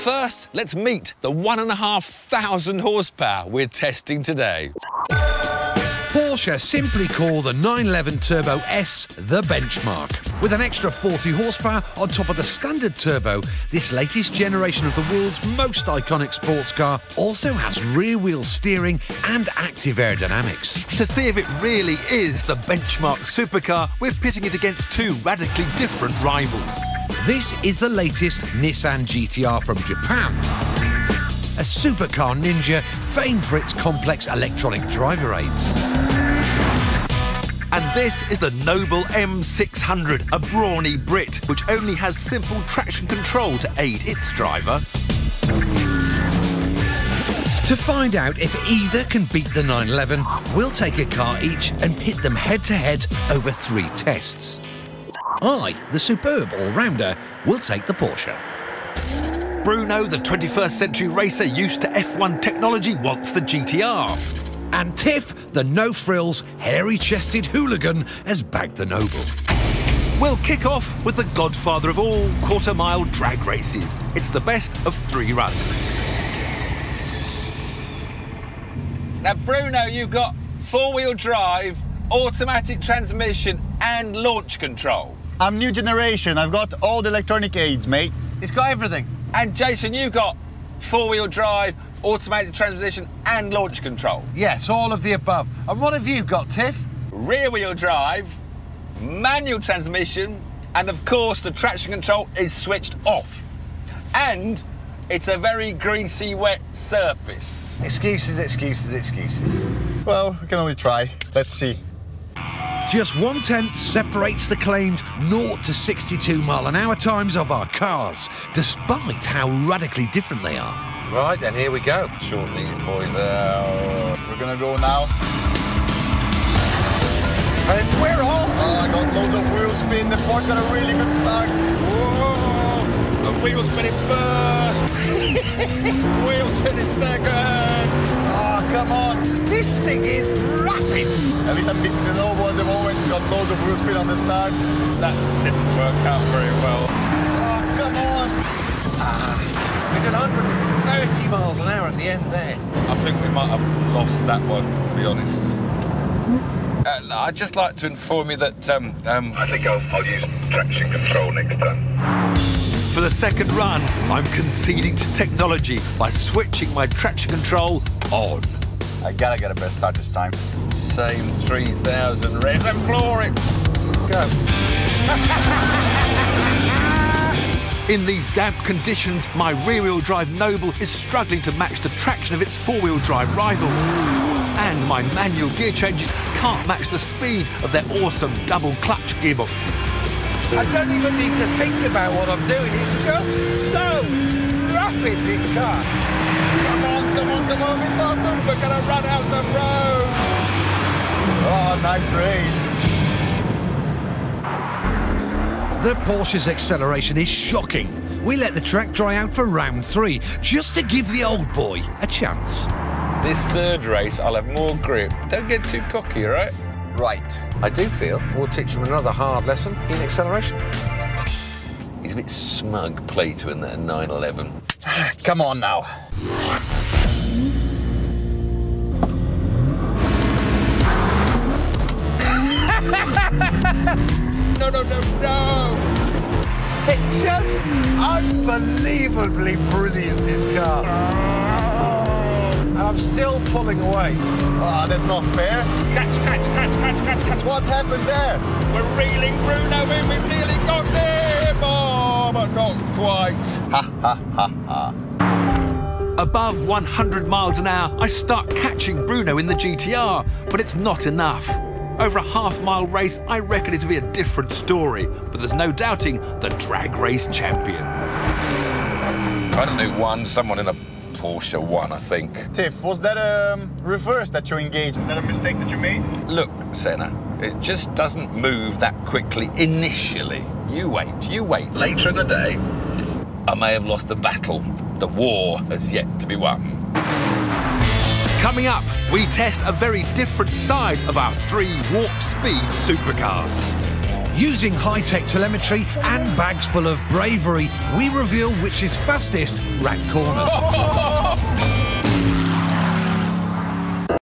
first, let's meet the 1,500 horsepower we're testing today. Porsche simply call the 911 Turbo S the benchmark. With an extra 40 horsepower on top of the standard turbo, this latest generation of the world's most iconic sports car also has rear-wheel steering and active aerodynamics. To see if it really is the benchmark supercar, we're pitting it against two radically different rivals. This is the latest Nissan GTR from Japan. A supercar ninja famed for its complex electronic driver aids. And this is the noble M600, a brawny Brit, which only has simple traction control to aid its driver. To find out if either can beat the 911, we'll take a car each and pit them head-to-head over 3 tests. I, the superb all-rounder, will take the Porsche. Bruno, the 21st century racer used to F1 technology, wants the GTR. And Tiff, the no-frills, hairy-chested hooligan, has bagged the Noble. We'll kick off with the godfather of all quarter-mile drag races. It's the best of 3 runs. Now, Bruno, you've got 4-wheel drive, automatic transmission and launch control. I'm new generation. I've got all the electronic aids, mate. It's got everything. And Jason, you got 4-wheel drive, automatic transmission and launch control. Yes, all of the above. And what have you got, Tiff? Rear-wheel drive, manual transmission, and of course the traction control is switched off. And it's a very greasy, wet surface. Excuses, excuses, excuses. Well, we can only try. Let's see. Just 1/10 separates the claimed 0 to 62 mile/hour times of our cars, despite how radically different they are. Right, then here we go. Sort these boys out. We're gonna go now. And we're off! Oh, I got loads of wheel spin. The Porsche got a really good start. Whoa! The wheel spinning first. Wheel spinning second. Oh, come on. This thing is rapid. At least I'm beating the Noble at the moment. He's got loads of wheel spin on the start. That didn't work out very well. Oh, come on. We did 130 miles an hour at the end there. I think we might have lost that one, to be honest. I'd just like to inform you that I think I'll use traction control next time. For the second run, I'm conceding to technology by switching my traction control on. I gotta get a better start this time. same 3,000 revs and floor it. Go. In these damp conditions, my rear-wheel drive Noble is struggling to match the traction of its 4-wheel drive rivals. And my manual gear changes can't match the speed of their awesome double-clutch gearboxes. I don't even need to think about what I'm doing. It's just so rapid, this car. Come on, come on, come on, a bit faster. We're going to run out the road. Oh, nice race. The Porsche's acceleration is shocking. We let the track dry out for round 3, just to give the old boy a chance. This third race, I'll have more grip. Don't get too cocky, all right? Right. I do feel we'll teach him another hard lesson in acceleration. He's a bit smug, Plato, in that 911. Come on now. No, no, no, no! It's just unbelievably brilliant, this car. And I'm still pulling away. Oh, that's not fair. Catch, catch, catch, catch, catch, catch. What happened there? We're reeling Bruno in, we've nearly got him! Oh, but not quite. Ha, ha, ha, ha. Above 100 miles an hour, I start catching Bruno in the GTR, but it's not enough. Over a half-mile race, I reckon it'll be a different story, but there's no doubting the drag race champion. I don't know who won, someone in a Porsche won, I think. Tiff, was that a reverse that you engaged? Is that a mistake that you made? Look, Senna, it just doesn't move that quickly initially. You wait, you wait. Later in the day. I may have lost the battle. The war has yet to be won. Coming up, we test a very different side of our 3 warp-speed supercars. Using high-tech telemetry and bags full of bravery, we reveal which is fastest round corners.